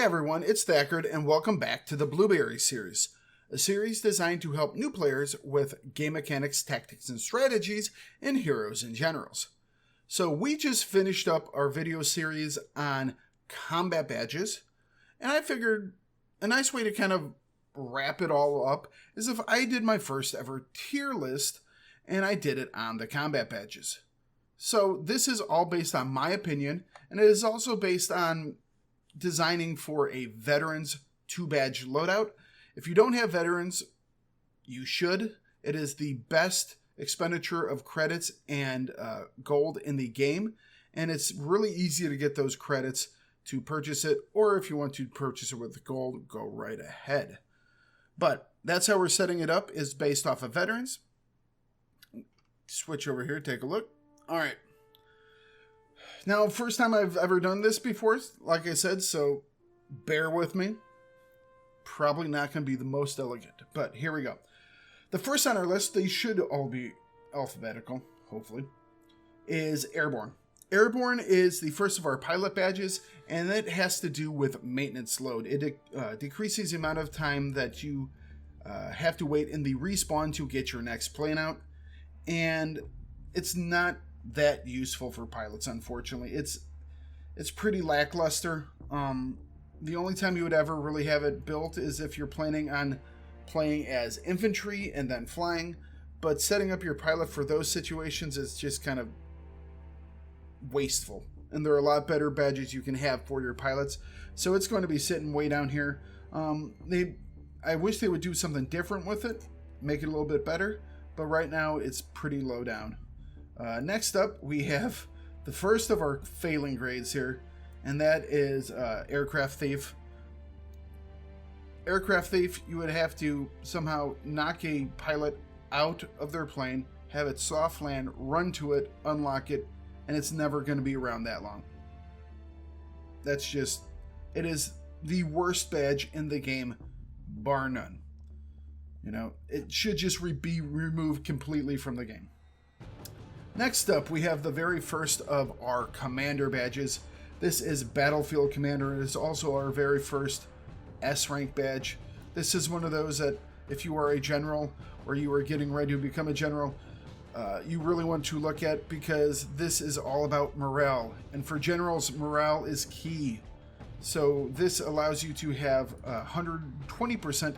everyone, it's Thakard, and welcome back to the Blueberry series, a series designed to help new players with game mechanics, tactics, and strategies in Heroes and Generals. So we just finished up our video series on combat badges, and I figured a nice way to kind of wrap it all up is if I did my first ever tier list, and I did it on the combat badges. So this is all based on my opinion, and it is also based on designing for a veterans 2-badge loadout. If you don't have veterans, you should. It is the best expenditure of credits and gold in the game, and it's really easy to get those credits to purchase it, or if you want to purchase it with gold, go right ahead. But that's how we're setting it up, is based off of veterans. Switch over here, take a look. All right. Now, first time I've ever done this before, like I said, so bear with me. Probably not going to be the most elegant, but here we go. The first on our list, they should all be alphabetical, hopefully, is Airborne. Airborne is the first of our pilot badges, and it has to do with maintenance load. It decreases the amount of time that you have to wait in the respawn to get your next plane out, and it's not that useful for pilots, unfortunately. It's pretty lackluster. The only time you would ever really have it built is if you're planning on playing as infantry and then flying, but setting up your pilot for those situations is just kind of wasteful, and there are a lot better badges you can have for your pilots, so it's going to be sitting way down here. I wish they would do something different with it, make it a little bit better, but right now it's pretty low down. Next up, we have the first of our failing grades here, and that is Aircraft Thief. Aircraft Thief, you would have to somehow knock a pilot out of their plane, have it soft land, run to it, unlock it, and it's never going to be around that long. That's just, it is the worst badge in the game, bar none. You know, it should just be removed completely from the game. Next up, we have the very first of our Commander badges. This is Battlefield Commander. It is also our very first S-rank badge. This is one of those that if you are a general or you are getting ready to become a general, you really want to look at, because this is all about morale. And for generals, morale is key. So this allows you to have 120%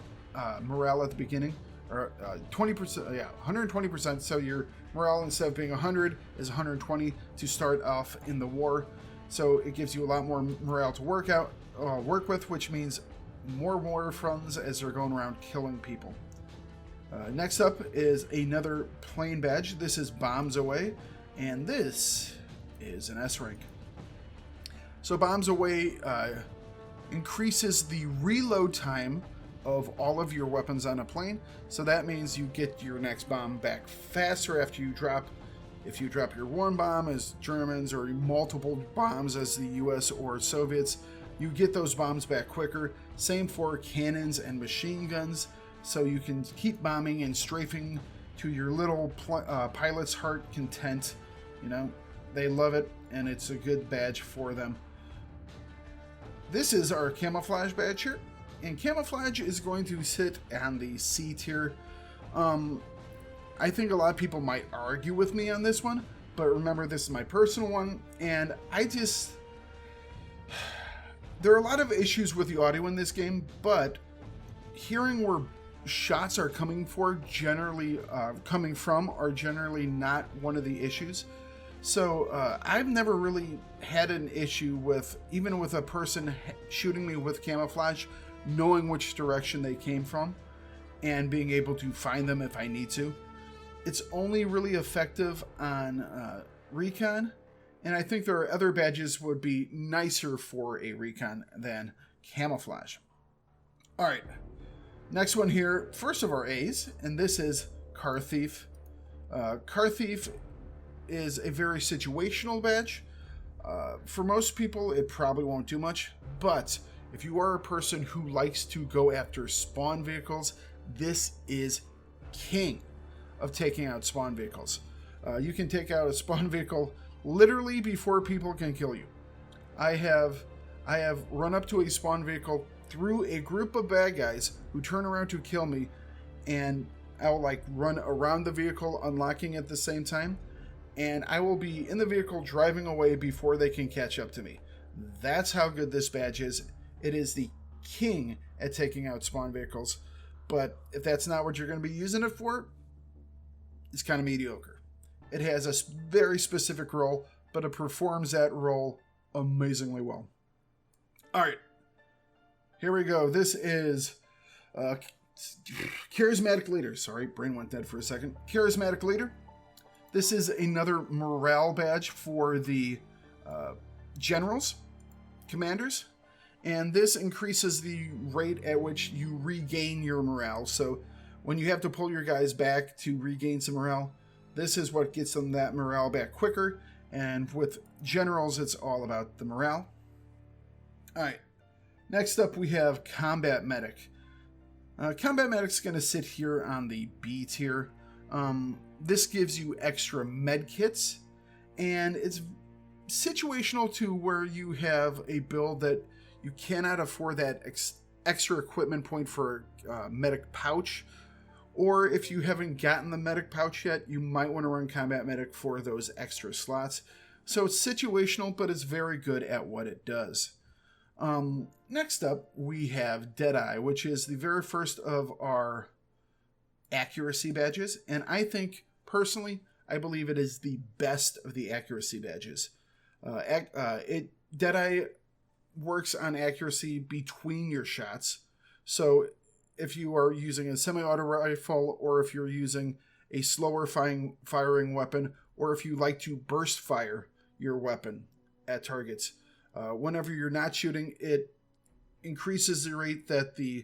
morale at the beginning, or 20%, yeah, 120%. So your morale, instead of being 100, is 120 to start off in the war. So it gives you a lot more morale to work with, which means more war funds as they're going around killing people. Next up is another plane badge. This is Bombs Away, and this is an S rank. So Bombs Away increases the reload time of all of your weapons on a plane. So that means you get your next bomb back faster after you drop. If you drop your one bomb as Germans, or multiple bombs as the US or Soviets, you get those bombs back quicker. Same for cannons and machine guns. So you can keep bombing and strafing to your little pilot's heart content. You know, they love it, and it's a good badge for them. This is our Camouflage badge here. And Camouflage is going to sit on the C tier. I think a lot of people might argue with me on this one, but remember, this is my personal one, and there are a lot of issues with the audio in this game, but hearing where shots are coming from are generally not one of the issues. So I've never really had an issue with, even with a person shooting me with camouflage, knowing which direction they came from and being able to find them if I need to. It's only really effective on recon, and I think there are other badges would be nicer for a recon than camouflage. All right, next one here, first of our A's, and this is Car Thief. Car Thief is a very situational badge. For most people, it probably won't do much, but if you are a person who likes to go after spawn vehicles, this is king of taking out spawn vehicles. You can take out a spawn vehicle literally before people can kill you. I have I have run up to a spawn vehicle through a group of bad guys who turn around to kill me, and I'll like run around the vehicle, unlocking at the same time, and I will be in the vehicle driving away before they can catch up to me. That's how good this badge is. It is the king at taking out spawn vehicles, but if that's not what you're going to be using it for, it's kind of mediocre. It has a very specific role, but it performs that role amazingly well. All right, here we go. This is Charismatic Leader. Sorry, brain went dead for a second. Charismatic Leader. This is another morale badge for the generals, commanders, and this increases the rate at which you regain your morale. So when you have to pull your guys back to regain some morale, this is what gets them that morale back quicker. And with generals, it's all about the morale. All right, next up we have Combat Medic. Combat Medic's going to sit here on the B tier. This gives you extra med kits, and it's situational to where you have a build that you cannot afford that extra equipment point for medic pouch, or if you haven't gotten the medic pouch yet, you might want to run Combat Medic for those extra slots. So it's situational, but it's very good at what it does. Next up, we have Deadeye, which is the very first of our accuracy badges, and I think, personally, I believe it is the best of the accuracy badges. Deadeye works on accuracy between your shots, so if you are using a semi-auto rifle, or if you're using a slower firing weapon, or if you like to burst fire your weapon at targets, whenever you're not shooting, it increases the rate that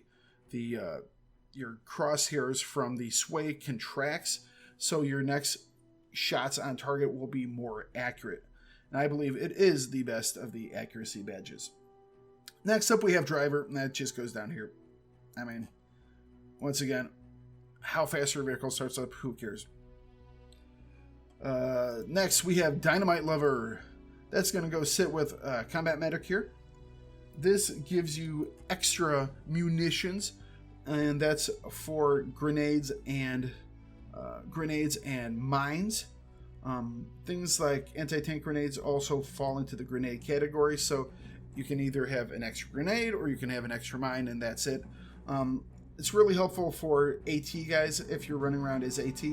your crosshairs from the sway contracts, so your next shots on target will be more accurate. And I believe it is the best of the accuracy badges. Next up, we have Driver, and that just goes down here. I mean, once again, how fast your vehicle starts up, who cares? Next, we have Dynamite Lover. That's going to go sit with Combat Medic here. This gives you extra munitions, and that's for grenades and mines. Things like anti-tank grenades also fall into the grenade category, so you can either have an extra grenade or you can have an extra mine, and that's it. It's really helpful for AT guys if you're running around as AT,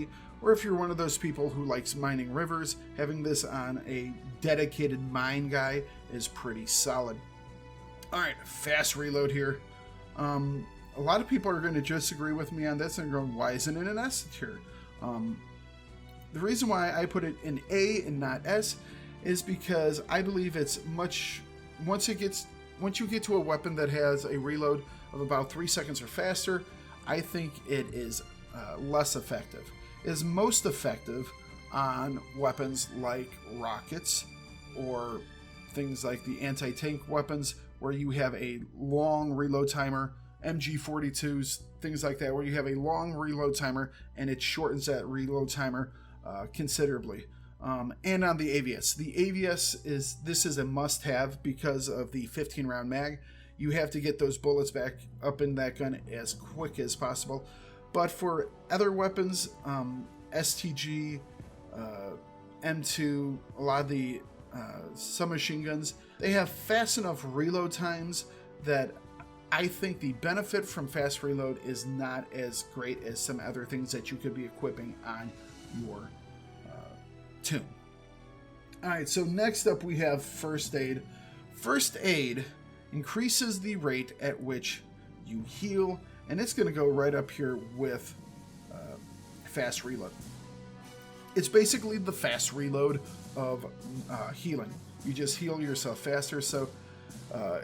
or if you're one of those people who likes mining rivers, having this on a dedicated mine guy is pretty solid. All right, fast reload here. A lot of people are going to disagree with me on this and go, why isn't it an S tier? The reason why I put it in A and not S is because I believe it's much, once you get to a weapon that has a reload of about 3 seconds or faster, I think it is less effective. It is most effective on weapons like rockets or things like the anti-tank weapons where you have a long reload timer, MG42s, things like that, where you have a long reload timer and it shortens that reload timer considerably. And on the AVS. The AVS is a must-have because of the 15-round mag. You have to get those bullets back up in that gun as quick as possible. But for other weapons, STG, M2, a lot of the submachine guns, they have fast enough reload times that I think the benefit from fast reload is not as great as some other things that you could be equipping on your tune. Alright, so next up we have First Aid. First Aid increases the rate at which you heal, and it's going to go right up here with fast reload. It's basically the fast reload of healing. You just heal yourself faster, so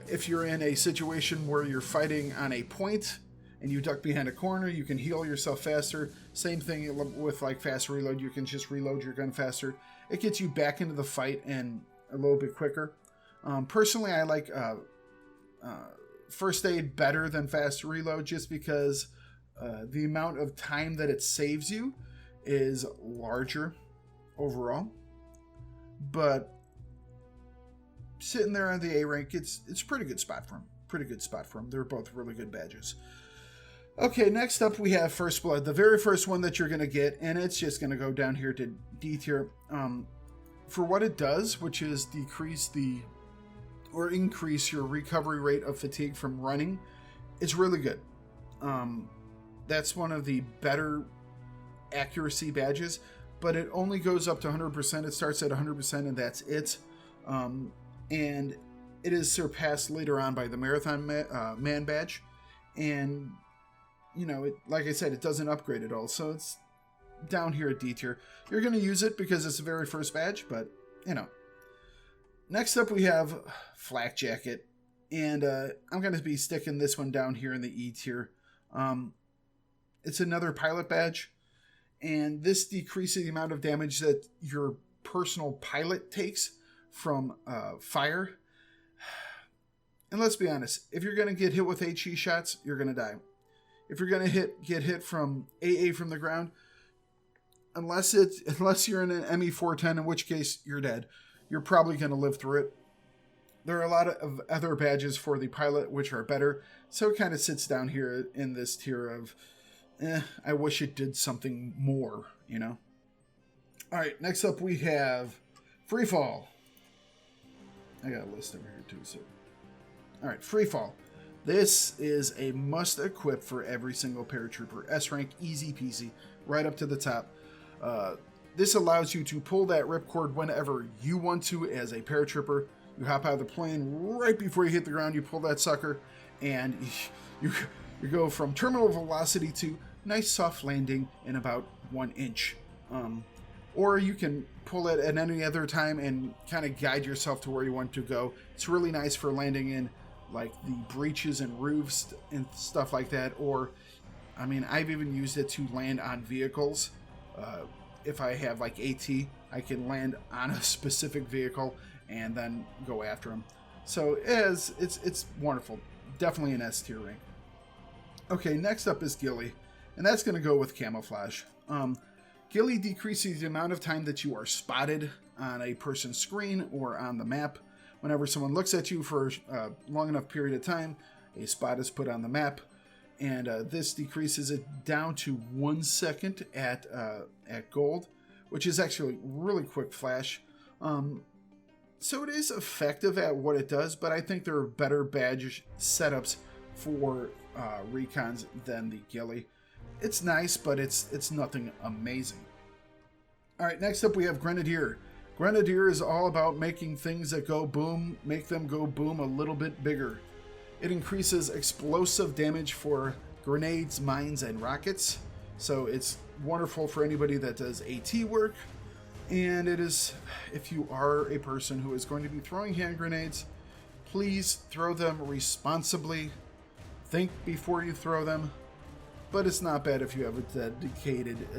if you're in a situation where you're fighting on a point and you duck behind a corner, you can heal yourself faster. Same thing with like fast reload, you can just reload your gun faster. It gets you back into the fight and a little bit quicker. Personally, I like First Aid better than fast reload just because the amount of time that it saves you is larger overall. But sitting there on the A rank, it's a pretty good spot for him. Pretty good spot for him. They're both really good badges. Okay, next up we have First Blood, the very first one that you're going to get, and it's just going to go down here to D tier. For what it does, which is increase your recovery rate of fatigue from running, it's really good. That's one of the better accuracy badges, but it only goes up to 100%. It starts at 100%, and that's it. And it is surpassed later on by the Marathon Man badge, and you know, like I said, it doesn't upgrade at all, so it's down here at D tier. You're going to use it because it's the very first badge, but you know. Next up we have Flak Jacket, and I'm going to be sticking this one down here in the E tier. It's another pilot badge, and this decreases the amount of damage that your personal pilot takes from fire. And let's be honest, if you're going to get hit with HE shots, you're going to die. If you're going to get hit from AA from the ground, unless you're in an ME410, in which case you're dead, you're probably going to live through it. There are a lot of other badges for the pilot which are better, so it kind of sits down here in this tier of, I wish it did something more, you know? Alright, next up we have Freefall. I got a list over here too, so. Alright, Freefall. This is a must equip for every single paratrooper. S rank, easy peasy, right up to the top. This allows you to pull that ripcord whenever you want to as a paratrooper. You hop out of the plane right before you hit the ground, you pull that sucker, and you go from terminal velocity to nice soft landing in about 1 inch. Or you can pull it at any other time and kind of guide yourself to where you want to go. It's really nice for landing in like the breaches and roofs and stuff like that. Or, I mean, I've even used it to land on vehicles. If I have like AT, I can land on a specific vehicle and then go after them. So it's wonderful. Definitely an S tier rank. Okay, next up is Ghillie, and that's going to go with Camouflage. Ghillie decreases the amount of time that you are spotted on a person's screen or on the map. Whenever someone looks at you for a long enough period of time, a spot is put on the map, and this decreases it down to 1 second at gold, which is actually really quick flash. So it is effective at what it does, but I think there are better badge setups for recons than the Ghillie. It's nice, but it's nothing amazing. All right, next up we have Grenadier. Grenadier is all about making things that go boom, make them go boom a little bit bigger. It increases explosive damage for grenades, mines, and rockets. So it's wonderful for anybody that does AT work. And it is, if you are a person who is going to be throwing hand grenades, please throw them responsibly. Think before you throw them. But it's not bad if you have a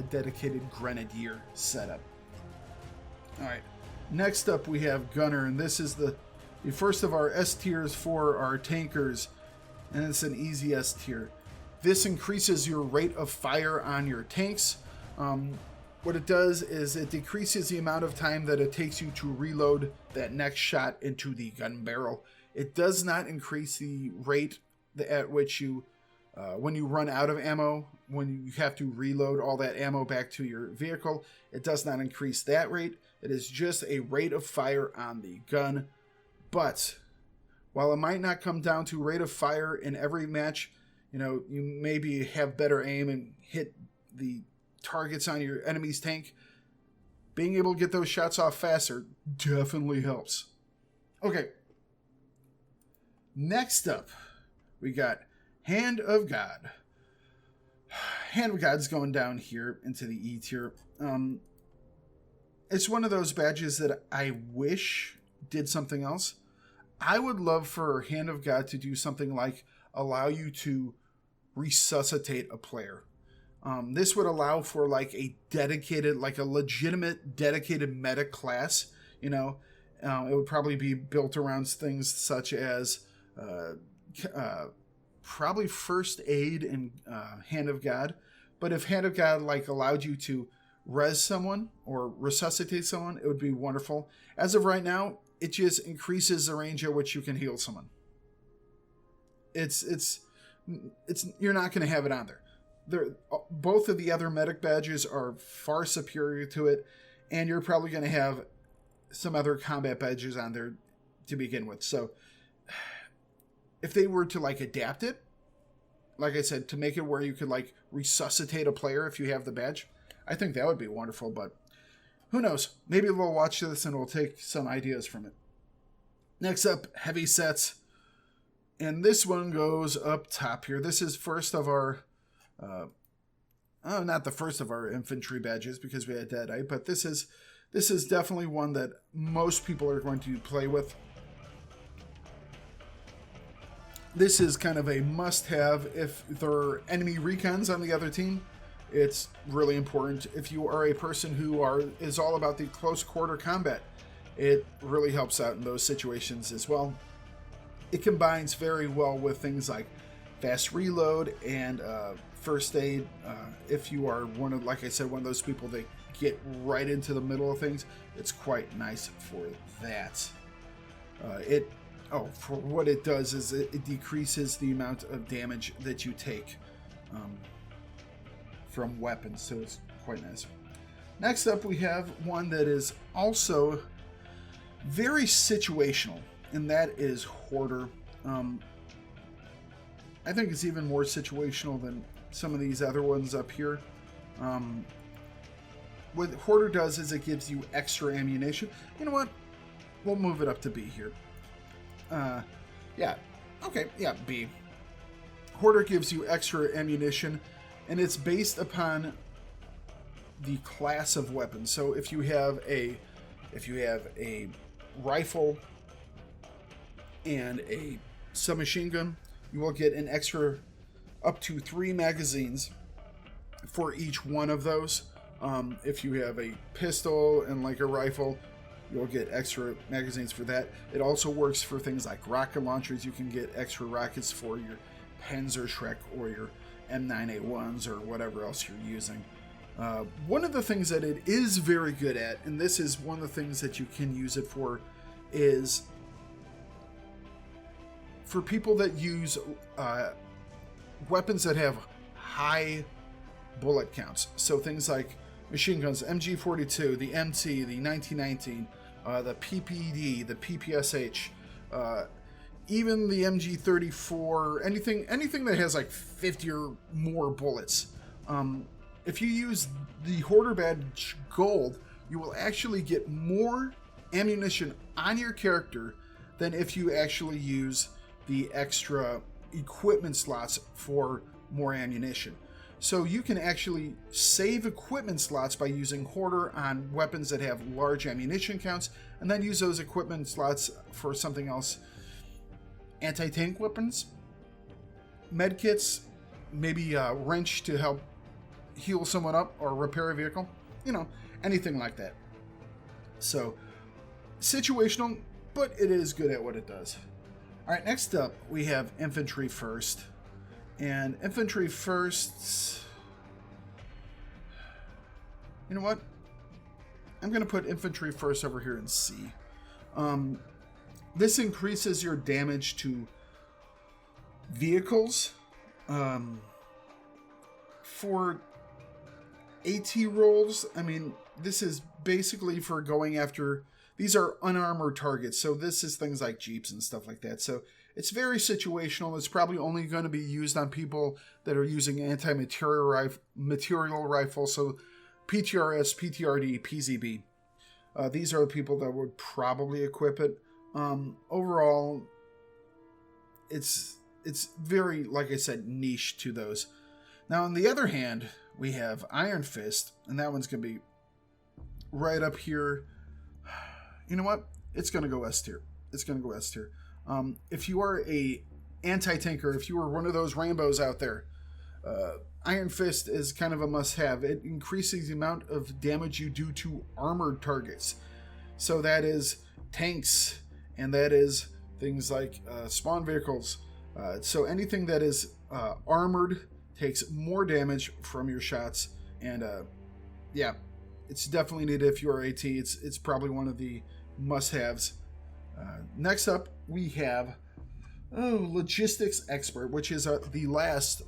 dedicated Grenadier setup. Alright, next up we have Gunner, and this is the first of our S tiers for our tankers, and it's an easy S tier. This increases your rate of fire on your tanks. What it does is it decreases the amount of time that it takes you to reload that next shot into the gun barrel. It does not increase the rate at which you, when you run out of ammo, when you have to reload all that ammo back to your vehicle. It does not increase that rate. It is just a rate of fire on the gun. But while it might not come down to rate of fire in every match, you know, you maybe have better aim and hit the targets on your enemy's tank. Being able to get those shots off faster definitely helps. Okay. Next up, we got Hand of God. Hand of God's going down here into the E tier. It's one of those badges that I wish did something else. I would love for Hand of God to do something like allow you to resuscitate a player. This would allow for like a dedicated, like a legitimate dedicated meta class. You know, it would probably be built around things such as probably first aid and Hand of God. But if Hand of God like allowed you to res someone or resuscitate someone, it would be wonderful. As of right now, it just increases the range at which you can heal someone. It's you're not going to have it on there. Both of the other medic badges are far superior to it, and you're probably going to have some other combat badges on there to begin with. So if they were to like adapt it, like I said, to make it where you could like resuscitate a player if you have the badge, I think that would be wonderful. But who knows? Maybe we'll watch this and we'll take some ideas from it. Next up, heavy sets. And this one goes up top here. This is first of our, not the first of our infantry badges because we had Deadeye, but this is definitely one that most people are going to play with. This is kind of a must-have if there are enemy recons on the other team. It's really important. If you are a person who is all about the close quarter combat, it really helps out in those situations as well. It combines very well with things like fast reload and first aid. If you are like I said, one of those people that get right into the middle of things, it's quite nice for that. For what it does is it decreases the amount of damage that you take from weapons, so it's quite nice. Next up, we have one that is also very situational, and that is Hoarder. I think it's even more situational than some of these other ones up here. What Hoarder does is it gives you extra ammunition. You know what? We'll move it up to B here. B. Hoarder gives you extra ammunition, and it's based upon the class of weapon. So if you have a rifle and a submachine gun, you will get an extra up to 3 magazines for each one of those. If you have a pistol and like a rifle, you'll get extra magazines for that. It also works for things like rocket launchers. You can get extra rockets for your Panzerschreck or your M9A1s or whatever else you're using. One of the things that it is very good at, and this is one of the things that you can use it for, is for people that use weapons that have high bullet counts. So things like machine guns, MG42, the MT, the 1919, the PPD, the PPSH, even the MG34, anything that has like 50 or more bullets. If you use the Hoarder badge Gold, you will actually get more ammunition on your character than if you actually use the extra equipment slots for more ammunition. So you can actually save equipment slots by using Hoarder on weapons that have large ammunition counts, and then use those equipment slots for something else. Anti-tank weapons, medkits, maybe a wrench to help heal someone up or repair a vehicle, anything like that. So situational, but it is good at what it does. All right, next up we have Infantry First. And Infantry First, you know what? I'm going to put Infantry First over here in C. This increases your damage to vehicles. For AT rolls, this is basically for going after, these are unarmored targets. So this is things like Jeeps and stuff like that. So it's very situational. It's probably only going to be used on people that are using anti-material rifle. So PTRS, PTRD, PZB. These are the people that would probably equip it. Overall, it's very, like I said, niche to those. Now, on the other hand, we have Iron Fist, and that one's going to be right up here. You know what? It's going to go S tier. If you are a anti-tanker, if you are one of those Rambos out there, Iron Fist is kind of a must-have. It increases the amount of damage you do to armored targets. So that is tanks, and that is things like spawn vehicles. So anything that is armored takes more damage from your shots, and it's definitely needed if you're AT. It's probably one of the must-haves. Next up, we have Logistics Expert, which is the last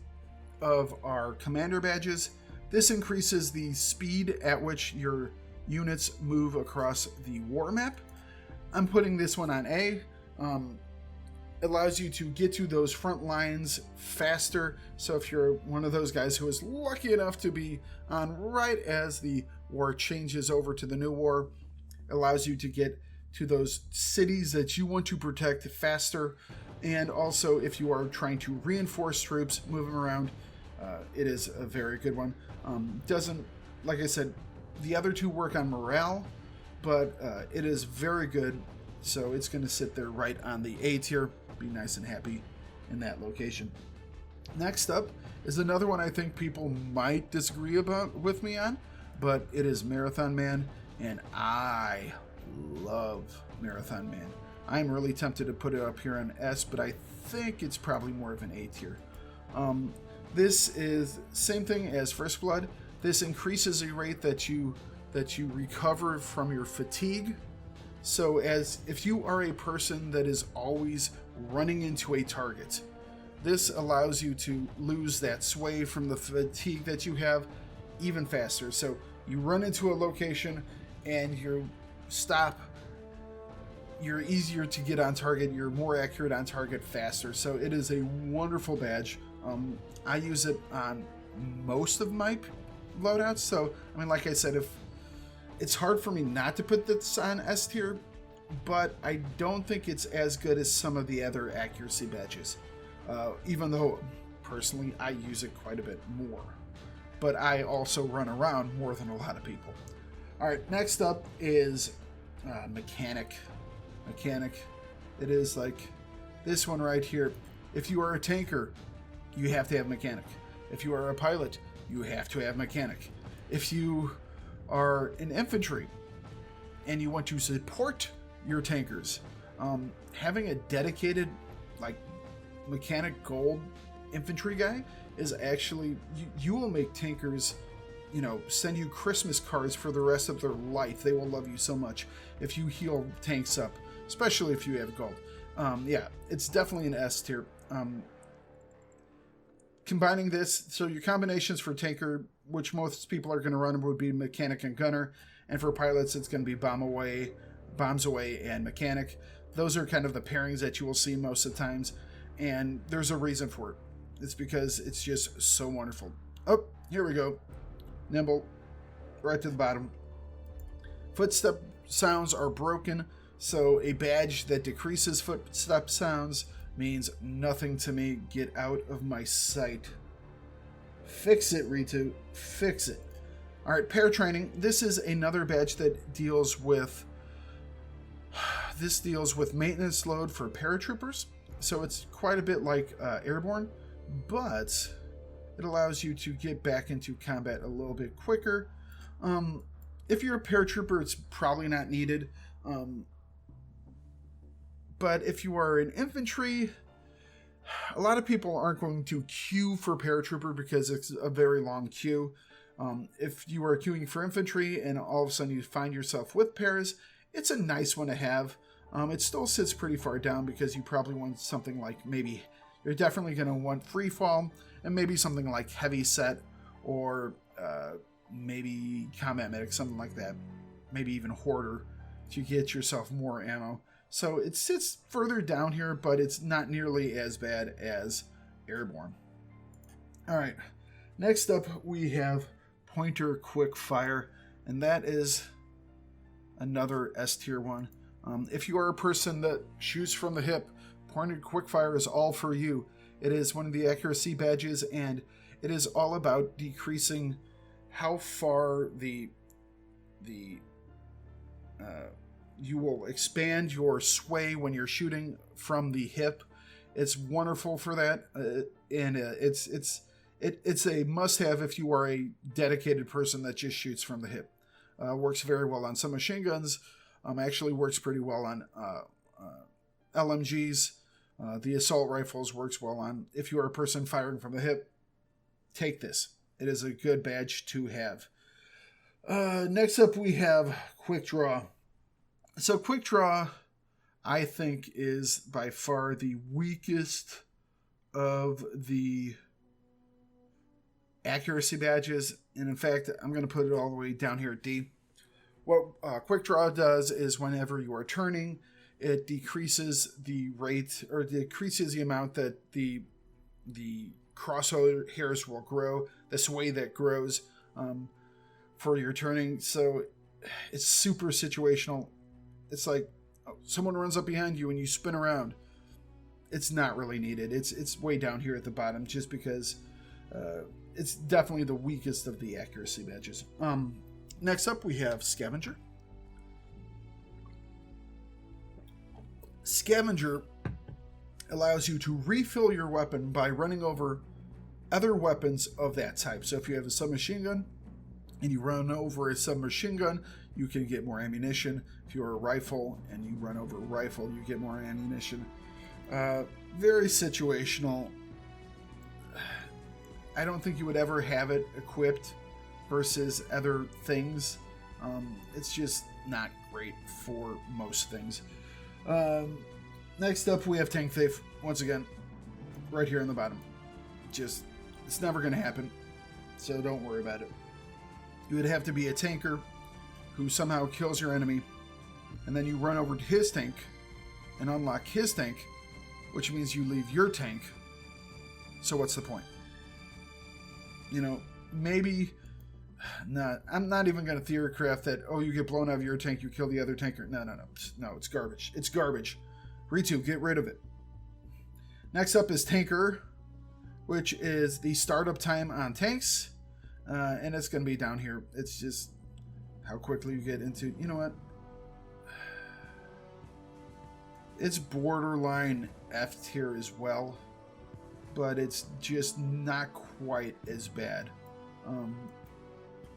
of our commander badges. This increases the speed at which your units move across the war map. I'm putting this one on A. Allows you to get to those front lines faster. So if you're one of those guys who is lucky enough to be on right as the war changes over to the new war, allows you to get to those cities that you want to protect faster. And also, if you are trying to reinforce troops moving around, it is a very good one. Doesn't, like I said, the other two work on morale, but it is very good. So it's going to sit there right on the A tier. Be nice and happy in that location. Next up is another one I think people might disagree with me on, but it is Marathon Man, and I love Marathon Man. I'm really tempted to put it up here on S, but I think it's probably more of an A tier. This is same thing as First Blood. This increases the rate that you recover from your fatigue. So as if you are a person that is always running into a target, this allows you to lose that sway from the fatigue that you have even faster. So you run into a location and you stop, you're easier to get on target, you're more accurate on target faster. So it is a wonderful badge. I use it on most of my loadouts. So, I mean, like I said, if it's hard for me not to put this on S tier, but I don't think it's as good as some of the other accuracy badges. Even though, personally, I use it quite a bit more. But I also run around more than a lot of people. Alright, next up is Mechanic. Mechanic. It is like this one right here. If you are a tanker, you have to have Mechanic. If you are a pilot, you have to have Mechanic. If you are an infantry and you want to support your tankers, having a dedicated like Mechanic gold infantry guy is actually, you will make tankers, send you Christmas cards for the rest of their life. They will love you so much if you heal tanks up, especially if you have gold. Yeah, it's definitely an S tier. Combining this, so your combinations for tanker, which most people are going to run, would be Mechanic and Gunner, and for pilots it's going to be Bombs Away and Mechanic. Those are kind of the pairings that you will see most of the times, and there's a reason for it. It's because it's just so wonderful. Oh, here we go. Nimble, right to the bottom. Footstep sounds are broken, so a badge that decreases footstep sounds means nothing to me. Get out of my sight. Fix it, Ritu. Fix it. Alright, pair training. This is another badge that deals with maintenance load for paratroopers. So it's quite a bit like Airborne, but it allows you to get back into combat a little bit quicker. If you're a paratrooper, it's probably not needed. But if you are an infantry, a lot of people aren't going to queue for paratrooper because it's a very long queue. If you are queuing for infantry and all of a sudden you find yourself with pairs, it's a nice one to have. It still sits pretty far down because you probably want something like, maybe you're definitely going to want Freefall and maybe something like Heavy Set or maybe Combat Medic, something like that. Maybe even Hoarder to get yourself more ammo. So it sits further down here, but it's not nearly as bad as Airborne. Alright, next up we have Pointer Quick Fire, and that is another S tier one. If you are a person that shoots from the hip, Pointer Quick Fire is all for you. It is one of the accuracy badges, and it is all about decreasing how far you will expand your sway when you're shooting from the hip. It's wonderful for that, and it's a must-have if you are a dedicated person that just shoots from the hip. Works very well on some machine guns. Actually works pretty well on LMGs. The assault rifles works well on. If you are a person firing from the hip, take this. It is a good badge to have. Next up, we have Quickdraw. So Quickdraw, I think, is by far the weakest of the accuracy badges. And in fact, I'm going to put it all the way down here at D. What Quickdraw does is whenever you are turning, it decreases the rate, or decreases the amount that the crosshairs will grow, the sway that grows for your turning. So it's super situational. It's like someone runs up behind you and you spin around. It's not really needed. It's way down here at the bottom just because it's definitely the weakest of the accuracy badges. Next up, we have Scavenger. Scavenger allows you to refill your weapon by running over other weapons of that type. So if you have a submachine gun and you run over a submachine gun, you can get more ammunition. If you're a rifle and you run over a rifle, you get more ammunition. Very situational. I don't think you would ever have it equipped versus other things. It's just not great for most things. Next up, we have Tank Thief. Once again, right here on the bottom. Just, it's never going to happen, so don't worry about it. You would have to be a tanker who somehow kills your enemy, and then you run over to his tank and unlock his tank, which means you leave your tank. So what's the point? You know, maybe not. I'm not even going to theorycraft that, oh, you get blown out of your tank, you kill the other tanker. No, it's garbage. It's garbage. Ritu, get rid of it. Next up is Tanker, which is the startup time on tanks. And it's going to be down here. It's just how quickly you get into, you know what? It's borderline F tier as well, but it's just not quite as bad.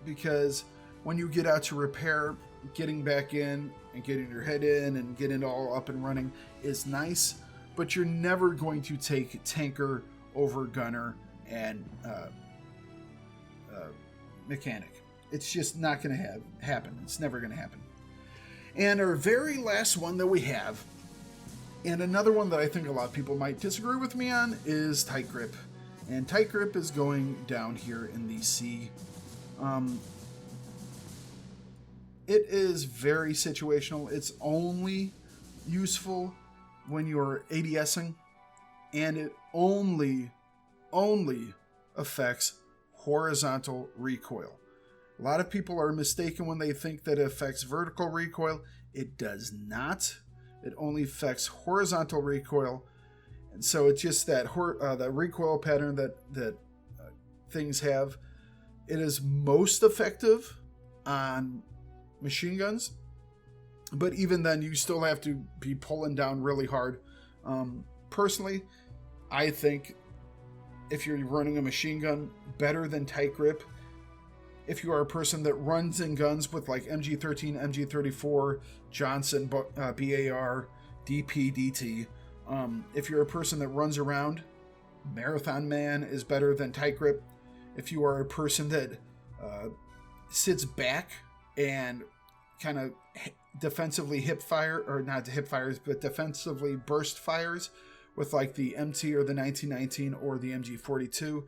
Because when you get out to repair, getting back in and getting your head in and getting it all up and running is nice, but you're never going to take tanker over gunner and mechanic. It's just not going to happen. It's never going to happen. And our very last one that we have, and another one that I think a lot of people might disagree with me on, is Tight Grip. And Tight Grip is going down here in the C. It is very situational. It's only useful when you're ADSing, and it only affects horizontal recoil. A lot of people are mistaken when they think that it affects vertical recoil. It does not. It only affects horizontal recoil, and so it's just that the recoil pattern that things have. It is most effective on machine guns, but even then, you still have to be pulling down really hard. Personally, I think if you're running a machine gun, better than Tight Grip. If you are a person that runs in guns with like MG13, MG34, Johnson, BAR, DP, DT, if you're a person that runs around, Marathon Man is better than Tight Grip. If you are a person that sits back and kind of defensively hip fire, or not hip fires, but defensively burst fires with like the MT or the 1919 or the MG42,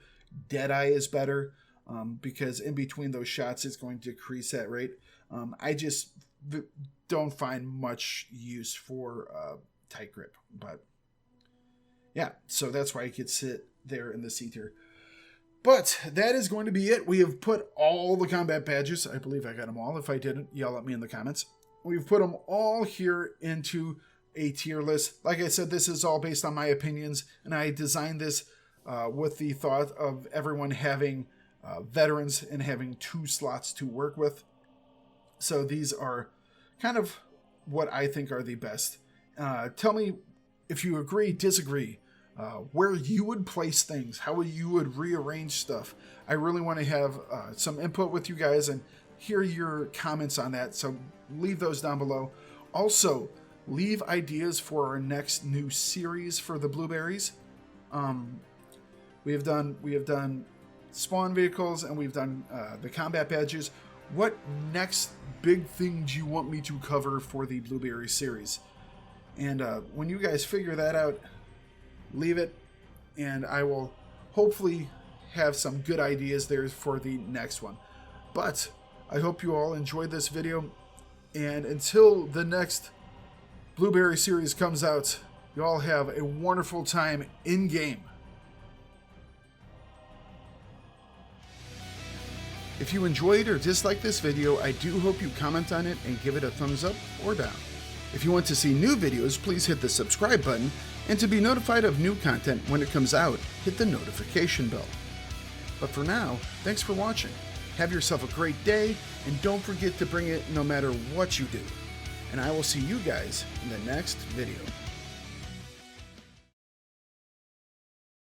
Deadeye is better. Because in between those shots, it's going to decrease that rate. I just don't find much use for Tight Grip. But yeah, so that's why it could sit there in the C tier. But that is going to be it. We have put all the combat badges. I believe I got them all. If I didn't, yell at me in the comments. We've put them all here into a tier list. Like I said, this is all based on my opinions, and I designed this with the thought of everyone having veterans and having 2 slots to work with. So these are kind of what I think are the best. Tell me if you agree, disagree, where you would place things, how you would rearrange stuff. I really want to have some input with you guys and hear your comments on that. So leave those down below. Also, leave ideas for our next new series for the blueberries. We have done spawn vehicles, and we've done the combat badges. what next big thing do you want me to cover for the Blueberry series? And when you guys figure that out, leave it, and I will hopefully have some good ideas there for the next one. But I hope you all enjoyed this video, and until the next Blueberry series comes out, you all have a wonderful time in game. If you enjoyed or disliked this video, I do hope you comment on it and give it a thumbs up or down. If you want to see new videos, please hit the subscribe button, and to be notified of new content when it comes out, hit the notification bell. But for now, thanks for watching. Have yourself a great day, and don't forget to bring it no matter what you do. And I will see you guys in the next video.